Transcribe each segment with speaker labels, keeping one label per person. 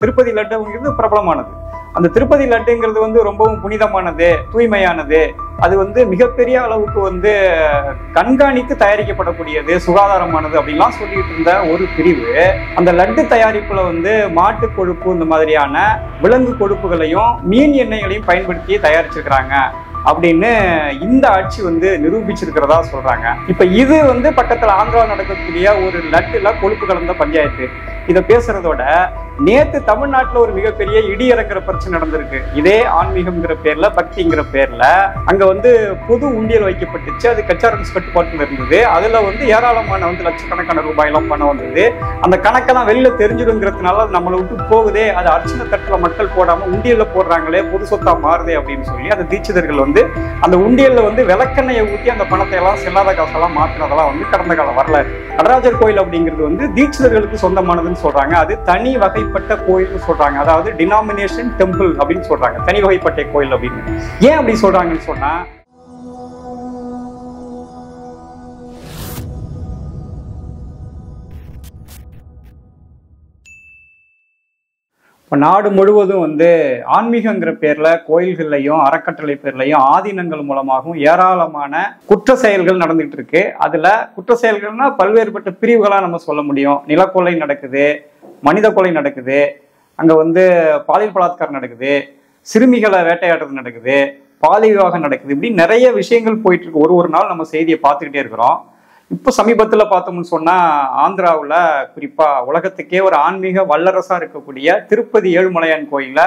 Speaker 1: திருப்பதி லட்டுங்கிறது பிரபலமானது. அந்த திருப்பதி லட்டுங்கிறது ரொம்பவும் புனிதமானது, தூய்மையானது. அது மிகப்பெரிய அளவுக்கு கண்காணித்து தயாரிக்கப்படக்கூடியது, சுகாதாரமானது அப்படின்லாம் சொல்லிட்டு இருந்த ஒரு பிரிவு அந்த லட்டு தயாரிப்புல மாட்டு கொழுப்பு இந்த மாதிரியான விலங்கு கொழுப்புகளையும் மீன் எண்ணெய்களையும் பயன்படுத்தி தயாரிச்சிருக்கிறாங்க அப்படின்னு இந்த ஆட்சி நிரூபிச்சிருக்கிறதா சொல்றாங்க. இப்ப இது பக்கத்துல ஆந்திரா நடக்கக்கூடிய ஒரு லட்டுல கொழுப்பு கலந்த பஞ்சாயத்து. இதை பேசுறதோட நேத்து தமிழ்நாட்டுல ஒரு மிகப்பெரிய இடி இறங்குற பிரச்சனை நடந்திருக்கு. இதே ஆன்மீகம்ங்கிற பேர்ல, பக்திங்கிற பேர்ல அங்க பொது உண்டியல் வைக்கப்பட்டுச்சு. அது கச்சாரன்ஸ் கட்டுப்பாட்டுல இருந்தது. அதுல ஏராளமான லட்சக்கணக்கான ரூபாய் எல்லாம் பணம் வந்தது. அந்த கணக்கெல்லாம் வெளியில தெரிஞ்சிடுங்கிறதுனால நம்மளை விட்டு போகுதே, அது அர்ச்சனை தட்டுல மக்கள் போடாம உண்டியல்ல போடுறாங்களே, பொது சொத்தா மாறுதே அப்படின்னு சொல்லி அந்த தீட்சிதர்கள் அந்த உண்டியல்ல விளக்கெண்ணையை ஊற்றி அந்த பணத்தை எல்லாம் செல்லாத காசெல்லாம் மாத்தினதெல்லாம் கடந்த கால வரலாறு. நடராஜர் கோயில் அப்படிங்கிறது தீட்சிதர்களுக்கு சொந்தமானதுன்னு சொல்றாங்க. அது தனி வகைப்பட்ட கோயில்னு சொல்றாங்க. அதாவது டினாமினேஷன் டெம்பிள் அப்படின்னு சொல்றாங்க, தனி வகைப்பட்ட கோயில் அப்படின்னு. ஏன் அப்படி சொல்றாங்கன்னு சொன்னா, இப்போ நாடு முழுவதும் ஆன்மீகங்கிற பேர்ல கோயில்கள்லையும் அறக்கட்டளை பேர்லையும் ஆதீனங்கள் மூலமாகவும் ஏராளமான குற்ற செயல்கள் நடந்துகிட்டு இருக்கு. அதுல குற்ற செயல்கள்னா பல்வேறுபட்ட பிரிவுகளா நம்ம சொல்ல முடியும். நிலக்கொலை நடக்குது, மனித கொலை நடக்குது, அங்க பாலியல் பலாத்காரம் நடக்குது, சிறுமிகளை வேட்டையாடுறது நடக்குது, பாலிய விவாகம் நடக்குது. இப்படி நிறைய விஷயங்கள் போயிட்டு இருக்கு. ஒரு நாள் நம்ம செய்தியை பார்த்துக்கிட்டே இருக்கிறோம். இப்போ சமீபத்துல பார்த்தோம்னு சொன்னா ஆந்திராவில் குறிப்பா உலகத்துக்கே ஒரு ஆன்மீக வல்லரசா இருக்கக்கூடிய திருப்பதி ஏழுமலையான் கோயில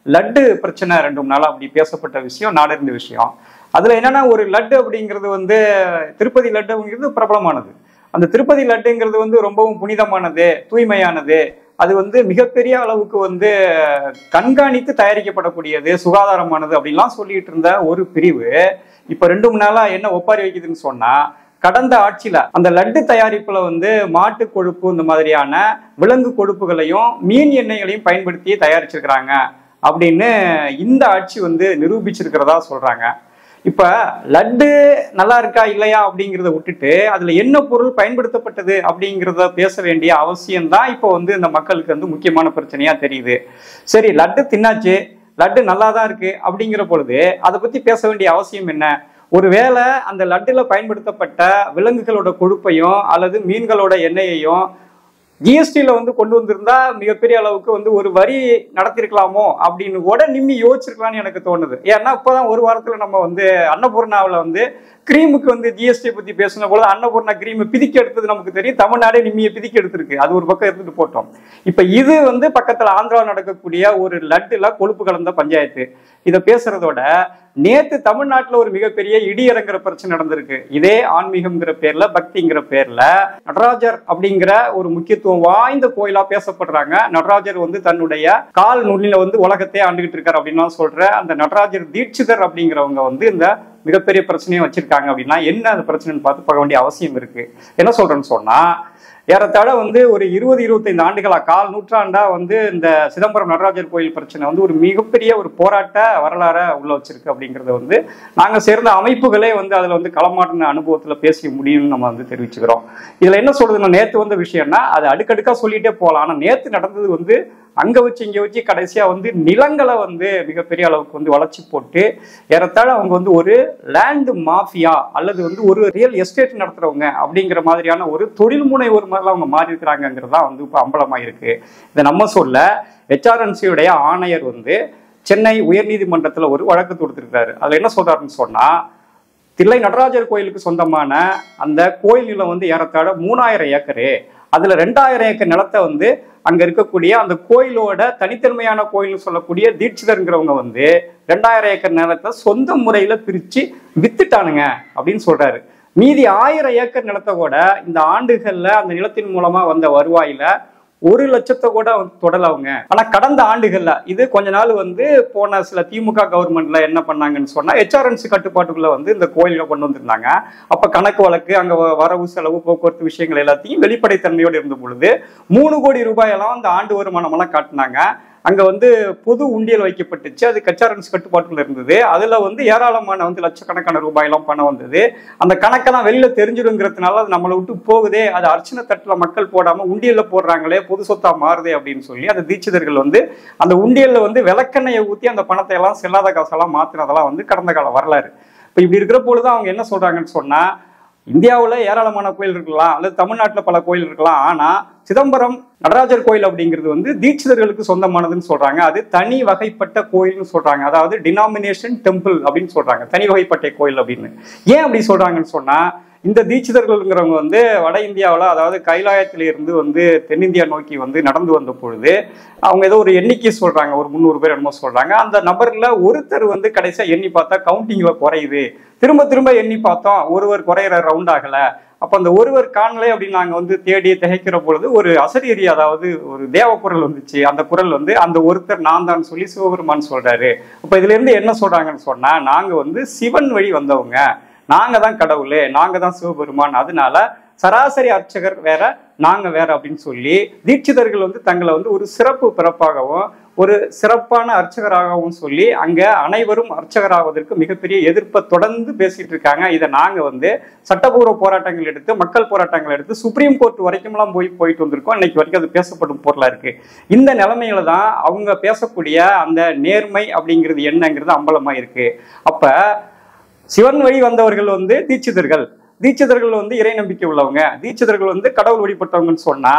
Speaker 1: லட்டு பிரச்சனை 2 நாள் அப்படி பேசப்பட்ட விஷயம், நாடறிந்த விஷயம். அதுல என்னன்னா, ஒரு லட்டு அப்படிங்கிறது திருப்பதி லட்டுங்கிறது பிரபலமானது. அந்த திருப்பதி லட்டுங்கிறது ரொம்பவும் புனிதமானது, தூய்மையானது. அது மிகப்பெரிய அளவுக்கு கண்காணித்து தயாரிக்கப்படக்கூடியது, சுகாதாரமானது அப்படின்லாம் சொல்லிட்டு இருந்த ஒரு பிரிவு இப்ப 2 நாளா என்ன ஒப்பாரி வைக்குதுன்னு சொன்னா, கடந்த ஆட்சியில அந்த லட்டு தயாரிப்புல மாட்டு கொழுப்பு இந்த மாதிரியான விலங்கு கொழுப்புகளையும் மீன் எண்ணெய்களையும் பயன்படுத்தி தயாரிச்சிருக்கிறாங்க அப்படின்னு இந்த ஆட்சி நிரூபிச்சிருக்கிறதா சொல்றாங்க. இப்ப லட்டு நல்லா இருக்கா இல்லையா அப்படிங்கிறத விட்டுட்டு அதுல என்ன பொருள் பயன்படுத்தப்பட்டது அப்படிங்கிறத பேச வேண்டிய அவசியம்தான் இப்போ இந்த மக்களுக்கு முக்கியமான பிரச்சனையா தெரியுது. சரி, லட்டு தின்னாச்சு, லட்டு நல்லா தான் இருக்கு அப்படிங்கிற பொழுது அதை பத்தி பேச வேண்டிய அவசியம் என்ன? ஒருவேளை அந்த லட்டுல பயன்படுத்தப்பட்ட விலங்குகளோட கொழுப்பையும் அல்லது மீன்களோட எண்ணெயையும் ஜிஎஸ்டியில கொண்டு வந்திருந்தா மிகப்பெரிய அளவுக்கு ஒரு வரி நடத்திருக்கலாமோ அப்படின்னு கூட நிம்மி யோசிச்சிருக்கலாம்னு எனக்கு தோணுது. ஏன்னா இப்போதான் ஒரு வாரத்துல நம்ம அன்னபூர்ணாவில் கிரீமுக்கு ஜிஎஸ்டி பத்தி பேசின போது அன்னபூர்ணா கிரீம் பிதிக்க எடுத்தது நமக்கு தெரியும். தமிழ்நாடே நிம்மியை பிதிக்க எடுத்திருக்கு. அது ஒரு பக்கம் எடுத்துட்டு போட்டோம். இப்ப இது பக்கத்துல ஆந்திரா நடக்கக்கூடிய ஒரு லட்டுல கொழுப்பு கலந்த பஞ்சாயத்து. இதை பேசுறதோட நேத்து தமிழ்நாட்டுல ஒரு மிகப்பெரிய இடி இறங்குற பிரச்சனை நடந்திருக்கு. இதே ஆன்மீகம்ங்கிற பேர்ல, பக்திங்கிற பேர்ல நடராஜர் அப்படிங்கிற ஒரு முக்கியத்துவம் வாய்ந்த கோயிலா பேசப்படுறாங்க. நடராஜர் தன்னுடைய கால் நுண்ணில உலகத்தையே ஆண்டுகிட்டு இருக்காரு அப்படின்னு சொல்ற அந்த நடராஜர் தீட்சிதர் அப்படிங்கிறவங்க இந்த மிகப்பெரிய பிரச்சனையை வச்சிருக்காங்க. அப்படின்னா என்ன அந்த பிரச்சனைன்னு பார்த்து பார்க்க வேண்டிய அவசியம் இருக்கு. என்ன சொல்றேன்னு சொன்னா, ஏறத்தாழ ஒரு 20-25 ஆண்டுகளா, கால் நூற்றாண்டா இந்த சிதம்பரம் நடராஜர் கோயில் பிரச்சனை ஒரு மிகப்பெரிய ஒரு போராட்ட வரலாற உள்ள வச்சிருக்கு. அப்படிங்கறத நாங்க சேர்ந்த அமைப்புகளே அதுல களமாடின அனுபவத்துல பேச முடியும்னு நம்ம தெரிவிச்சுக்கிறோம். இதுல என்ன சொல்றதுன்னா, நேத்து விஷயம்னா அது அடுக்கடுக்கா சொல்லிட்டே போகலாம். ஆனா நேத்து நடந்தது அங்க வச்சு இங்க வச்சு கடைசியா நிலங்களை மிகப்பெரிய அளவுக்கு வளர்ச்சி போட்டு ஏறத்தாழ அவங்க ஒரு லேண்ட் மாஃபியா அல்லது ஒரு ரியல் எஸ்டேட் நடத்துறவங்க அப்படிங்கிற மாதிரியான ஒரு தொழில் முனைவோர் மாதிரிலாம் அவங்க மாறி இருக்கிறாங்கிறதா இப்ப அம்பலமாயிருக்கு. இதை நம்ம சொல்ல, HRNC-உடைய ஆணையர் சென்னை உயர்நீதிமன்றத்துல ஒரு வழக்கு தொடுத்திருக்காரு. அதுல என்ன சொல்றாருன்னு சொன்னா, தில்லை நடராஜர் கோயிலுக்கு சொந்தமான அந்த கோயில் நிலம் ஏறத்தாழ 3000 ஏக்கரு. அதுல 2000 ஏக்கர் நிலத்தை அங்க இருக்கக்கூடிய அந்த கோயிலோட தனித்தன்மையான கோயில்னு சொல்லக்கூடிய தீட்சிதர்ங்கிறவங்க 2000 ஏக்கர் நிலத்தை சொந்த முறையில பிரிச்சு வித்துட்டானுங்க அப்படின்னு சொல்றாரு. மீதி 1000 ஏக்கர் நிலத்தை கூட இந்த ஆண்டுகள்ல அந்த நிலத்தின் மூலமா வந்த வருவாயில 1 லட்சத்தை கூட தொடலவங்க. ஆனா கடந்த ஆண்டுகள்ல இது கொஞ்ச நாள் போன சில திமுக கவர்மெண்ட்ல என்ன பண்ணாங்கன்னு சொன்னா, HRNC கட்டுப்பாட்டுக்குள்ள இந்த கோயில கொண்டு வந்திருந்தாங்க. அப்ப கணக்கு வழக்கு, அங்க வரவு செலவு, போக்குவரத்து விஷயங்கள் எல்லாத்தையும் வெளிப்படைத்தன்மையோடு இருந்த பொழுது 3 கோடி ரூபாயெல்லாம் அந்த ஆண்டு வருமானம் எல்லாம் காட்டினாங்க. அங்க வந்து பொது உண்டியல் வைக்கப்பட்டுச்சு. அது கச்சாரன்ஸ் கட்டுப்பாட்டுல இருந்தது. அதுல வந்து ஏராளமான வந்து லட்சக்கணக்கான ரூபாயெல்லாம் பணம் வந்தது. அந்த கணக்கை தான் வெளியில தெரிஞ்சிடுங்கிறதுனால அது நம்மளை விட்டு போகுதே, அது அர்ச்சனை தட்டுல மக்கள் போடாம உண்டியல்ல போடுறாங்களே, பொது சொத்தா மாறுதே அப்படின்னு சொல்லி அந்த தீட்சிதர்கள் வந்து அந்த உண்டியல்ல வந்து விளக்கெண்ணையை ஊத்தி அந்த பணத்தை எல்லாம் செல்லாத காசெல்லாம் மாத்தினதெல்லாம் வந்து கடந்த கால வரலாறு. இப்ப இப்படி இருக்கிற பொழுது அவங்க என்ன சொல்றாங்கன்னு சொன்னா, இந்தியாவுல ஏராளமான கோயில் இருக்கலாம், அல்லது தமிழ்நாட்டுல பல கோயில் இருக்கலாம். ஆனா சிதம்பரம் நடராஜர் கோயில் அப்படிங்கிறது வந்து தீட்சிதர்களுக்கு சொந்தமானதுன்னு சொல்றாங்க. அது தனி வகைப்பட்ட கோயில்னு சொல்றாங்க. அதாவது டினாமினேஷன் டெம்பிள் அப்படின்னு சொல்றாங்க, தனி வகைப்பட்ட கோயில் அப்படின்னு. ஏன் அப்படி சொல்றாங்கன்னு சொன்னா, இந்த தீட்சிதர்கள்ங்கிறவங்க வந்து வட இந்தியாவில், அதாவது கைலாயத்தில இருந்து வந்து தென்னிந்தியா நோக்கி வந்து நடந்து வந்த பொழுது அவங்க ஏதோ ஒரு எண்ணிக்கை சொல்றாங்க, ஒரு 300 பேர் என்னமோ சொல்றாங்க. அந்த நபர்ல ஒருத்தர் வந்து கடைசியா எண்ணி பார்த்தா கவுண்டிங்ல குறையுது, திரும்ப திரும்ப எண்ணி பார்த்தோம் ஒருவர் குறையிற ரவுண்ட் ஆகல. அப்ப அந்த ஒருவர் காணலை அப்படின்னு நாங்க வந்து தேடி திகைக்கிற பொழுது ஒரு அசரீரி, அதாவது ஒரு தேவ குரல் வந்துச்சு. அந்த குரல் வந்து அந்த ஒருத்தர் நான் தான் சொல்லி சிவபெருமான் சொல்றாரு. அப்ப இதுல இருந்து என்ன சொல்றாங்கன்னு சொன்னா, நாங்க வந்து சிவன் வழி வந்தவங்க, நாங்க தான் கடவுளே, நாங்க தான் சிவபெருமான், அதனால சராசரி அர்ச்சகர் வேற நாங்க வேற அப்படின்னு சொல்லி தீட்சிதர்கள் வந்து தங்களை வந்து ஒரு சிறப்பு பிறப்பாகவும் ஒரு சிறப்பான அர்ச்சகராகவும் சொல்லி அங்க அனைவரும் அர்ச்சகராவதற்கு மிகப்பெரிய எதிர்ப்பை தொடர்ந்து பேசிட்டு இருக்காங்க. இதை நாங்க வந்து சட்டப்பூர்வ போராட்டங்கள் எடுத்து, மக்கள் போராட்டங்கள் எடுத்து, சுப்ரீம் கோர்ட் வரைக்கும்லாம் போயிட்டு வந்திருக்கோம். இன்னைக்கு வரைக்கும் அது பேசப்படும் பொருளா இருக்கு. இந்த நிலைமையில தான் அவங்க பேசக்கூடிய அந்த நேர்மை அப்படிங்கிறது என்னங்கிறது அம்பலமா இருக்கு. அப்ப சிவன் வழி வந்தவர்கள் வந்து தீட்சிதர்கள், தீட்சிதர்கள் வந்து இறை நம்பிக்கை உள்ளவங்க, தீட்சிதர்கள் வந்து கடவுள் வழிபட்டவங்கன்னு சொன்னா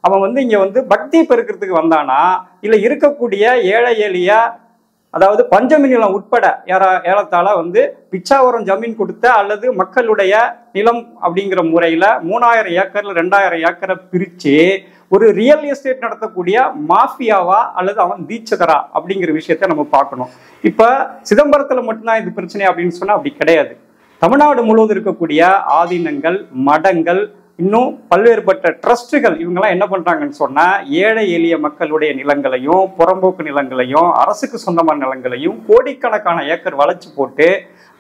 Speaker 1: அவன் வந்து இங்க வந்து பக்தி பெருக்கிறதுக்கு வந்தானா, இல்ல இருக்கக்கூடிய ஏழை எளிய, அதாவது பஞ்சமி நிலம் உட்பட ஏலத்தால வந்து பிச்சாவரம் ஜமீன் கொடுத்த அல்லது மக்களுடைய நிலம் அப்படிங்கிற முறையில 3000 ஏக்கர்ல 2000 ஏக்கரை பிரிச்சு ஒரு ரியல் எஸ்டேட் நடத்தக்கூடிய மாஃபியாவா அல்லது அவன் தீட்சிதரா அப்படிங்கிற விஷயத்த நம்ம பார்க்கணும். இப்ப சிதம்பரத்துல மட்டும்தான் இது பிரச்சனை அப்படின்னு சொன்னா அப்படி கிடையாது. தமிழ்நாடு முழுவதும் இருக்கக்கூடிய ஆதீனங்கள், மடங்கள், இன்னும் பல்வேறுபட்ட ட்ரஸ்டுகள் இவங்கெல்லாம் என்ன பண்றாங்கன்னு சொன்னா, ஏழை எளிய மக்களுடைய நிலங்களையும் புறம்போக்கு நிலங்களையும் அரசுக்கு சொந்தமான நிலங்களையும் கோடிக்கணக்கான ஏக்கர் வளைச்சு போட்டு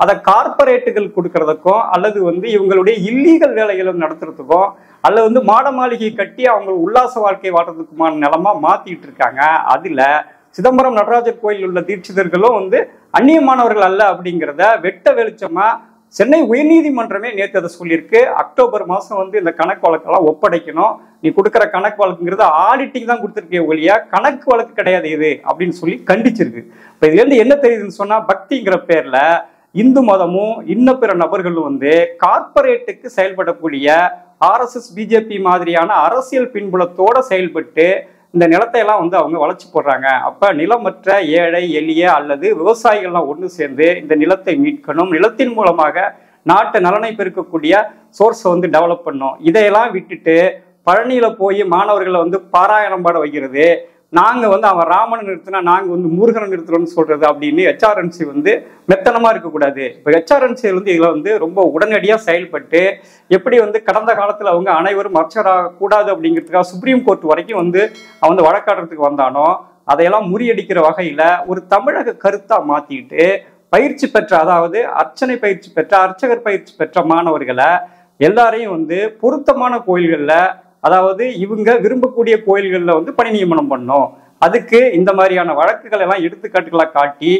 Speaker 1: அதை கார்பரேட்டுகள் கொடுக்கறதுக்கும் அல்லது வந்து இவங்களுடைய இல்லீகல் வேலைகளும் நடத்துறதுக்கும் அல்லது வந்து மாட மாளிகை கட்டி அவங்க உல்லாச வாழ்க்கை வாழ்றதுக்குமான நிலமா மாத்திட்டு இருக்காங்க. அதுல சிதம்பரம் நடராஜர் கோயில் உள்ள தீட்சிதர்களும் வந்து அந்நியமானவர்கள் அல்ல அப்படிங்கிறத வெட்ட வெளிச்சமா சென்னை உயர்நீதிமன்றமே நேற்று அதை சொல்லியிருக்கு. அக்டோபர் மாதம் வந்து இந்த கணக்கு வழக்கெல்லாம் ஒப்படைக்கணும், நீ கொடுக்குற கணக்கு வழக்குங்கிறது ஆடிட்டிங் தான் கொடுத்துருக்கே ஒழியா கணக்கு வழக்கு கிடையாது இது அப்படின்னு சொல்லி கண்டிச்சிருக்கு. இப்போ இதுல இருந்து என்ன தெரியுதுன்னு சொன்னா, பக்திங்கிற பேர்ல இந்து மதமும் இன்ன பிற நபர்களும் வந்து கார்பரேட்டுக்கு செயல்படக்கூடிய ஆர்எஸ்எஸ் பிஜேபி மாதிரியான அரசியல் பின்புலத்தோட செயல்பட்டு இந்த நிலத்தை எல்லாம் வந்து அவங்க வளைச்சு போடுறாங்க. அப்ப நிலமற்ற ஏழை எளிய அல்லது விவசாயிகள்லாம் ஒன்று சேர்ந்து இந்த நிலத்தை மீட்கணும், நிலத்தின் மூலமாக நாட்டு நலனை பெருக்கக்கூடிய சோர்ஸை வந்து டெவலப் பண்ணும். இதையெல்லாம் விட்டுட்டு பழனியில போய் மாணவர்களை வந்து பாராயணம் பாட வைக்கிறது, நாங்க வந்து அவன் ராமனை நிறுத்தினா நாங்க வந்து முருகனை நிறுத்துறோம்னு சொல்றது அப்படின்னு ஹெச்ஆர்என்சி வந்து மெத்தனமா இருக்கக்கூடாது. இப்போ ஹெச்ஆர்என்சி வந்து இதுல வந்து ரொம்ப உடனடியா செயல்பட்டு எப்படி வந்து கடந்த காலத்துல அவங்க அனைவரும் அர்ச்சகராக கூடாது அப்படிங்கிறதுக்காக சுப்ரீம் கோர்ட் வரைக்கும் வந்து அவன் வந்து வழக்காடுறதுக்கு வந்தானோ, அதையெல்லாம் முறியடிக்கிற வகையில ஒரு தமிழக கருத்தா மாத்திட்டு பயிற்சி பெற்ற, அதாவது அர்ச்சனை பயிற்சி பெற்ற, அர்ச்சகர் பயிற்சி பெற்ற மாணவர்களை எல்லாரையும் வந்து பொருத்தமான கோயில்கள்ல, அதாவது இவங்க விரும்பக்கூடிய கோயில்களில் வந்து பணி நியமனம் பண்ணோம். அதுக்கு இந்த மாதிரியான வழக்குகள் எல்லாம் எடுத்துக்காட்டுகளாக காட்டி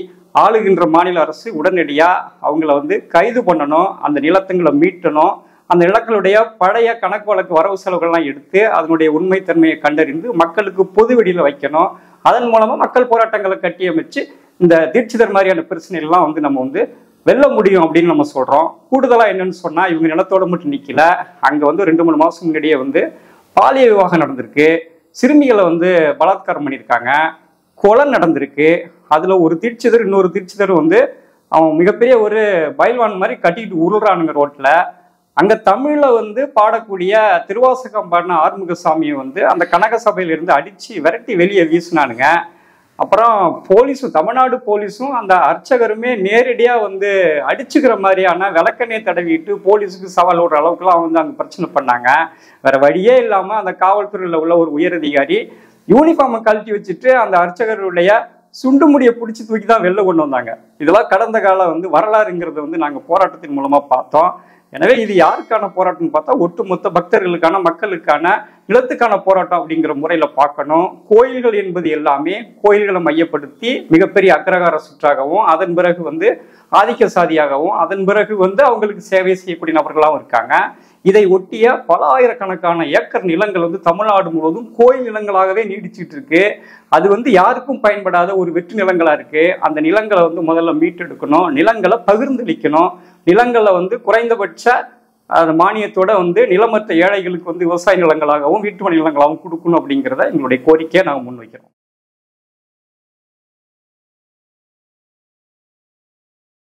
Speaker 1: ஆளுகின்ற மாநில அரசு உடனடியா அவங்கள வந்து கைது பண்ணணும், அந்த நிலத்துங்களை மீட்டணும், அந்த நிலங்களுடைய பழைய கணக்கு வழக்கு வரவு செலவுகள்லாம் எடுத்து அதனுடைய உண்மைத்தன்மையை கண்டறிந்து மக்களுக்கு பொது வெளியில வைக்கணும். அதன் மூலமா மக்கள் போராட்டங்களை கட்டியமைச்சு இந்த தீட்சிதர் மாதிரியான பிரச்சனைகள்லாம் வந்து நம்ம வந்து வெல்ல முடியும் அப்படின்னு நம்ம சொல்றோம். கூடுதலா என்னன்னு சொன்னா, இவங்க நிலத்தோட மட்டும் நிக்கல, அங்க வந்து 2-3 மாசம் முன்னாடியே வந்து பாலிய விவாகம் நடந்திருக்கு, சிறுமிகளை வந்து பலாத்காரம் பண்ணியிருக்காங்க, கொலை நடந்திருக்கு. அதுல ஒரு தீட்சிதர் இன்னொரு தீட்சிதர் வந்து அவன் மிகப்பெரிய ஒரு பயில்வான் மாதிரி கட்டிக்கிட்டு உருள்றானுங்க ரோட்ல. அங்க தமிழ்ல வந்து பாடக்கூடிய திருவாசகம் பாடின ஆறுமுகசாமியை வந்து அந்த கனக சபையில இருந்து அடிச்சு விரட்டி வெளியே வீசினானுங்க. அப்புறம் போலீஸும், தமிழ்நாடு போலீஸும் அந்த அர்ச்சகருமே நேரடியா வந்து அடிச்சுக்கிற மாதிரியான விளக்கெண்ணெய் தடவிட்டு போலீஸுக்கு சவால் விடுற அளவுக்குலாம் வந்து அங்க பிரச்சனை பண்ணாங்க. வேற வழியே இல்லாம அந்த காவல்துறையில உள்ள ஒரு உயரதிகாரி யூனிஃபார்மை கழட்டி வச்சுட்டு அந்த அர்ச்சகருடைய சுண்டு முடியை பிடிச்சி தூக்கி தான் வெளில கொண்டு வந்தாங்க. இதெல்லாம் கடந்த கால வந்து வரலாறுங்கிறத வந்து நாங்க போராட்டத்தின் மூலமா பார்த்தோம். எனவே இது யாருக்கான போராட்டம்னு பார்த்தா ஒட்டுமொத்த பக்தர்களுக்கான, மக்களுக்கான நிலத்துக்கான போராட்டம் அப்படிங்கிற முறையில பார்க்கணும். கோயில்கள் என்பது எல்லாமே கோயில்களை மையப்படுத்தி மிகப்பெரிய அக்ரகார சுற்றாகவும், அதன் பிறகு ஆதிக்க சாதியாகவும், அதன் பிறகு அவங்களுக்கு சேவை செய்யக்கூடிய நபர்களாகவும் இருக்காங்க. இதை ஒட்டிய பல ஆயிரக்கணக்கான ஏக்கர் நிலங்கள் தமிழ்நாடு முழுவதும் கோயில் நிலங்களாகவே நீடிச்சிட்டு இருக்கு. அது யாருக்கும் பயன்படாத ஒரு வெற்று நிலங்களா இருக்கு. அந்த நிலங்களை முதல்ல மீட்டெடுக்கணும், நிலங்களை பகிர்ந்தளிக்கணும், நிலங்களை குறைந்தபட்ச மானியத்தோட நிலமற்ற ஏழைகளுக்கு விவசாய நிலங்களாகவும் வீட்டு நிலங்களாகவும் கொடுக்கணும் அப்படிங்கிறத எங்களுடைய கோரிக்கையை நாங்கள் முன்வைக்கிறோம்.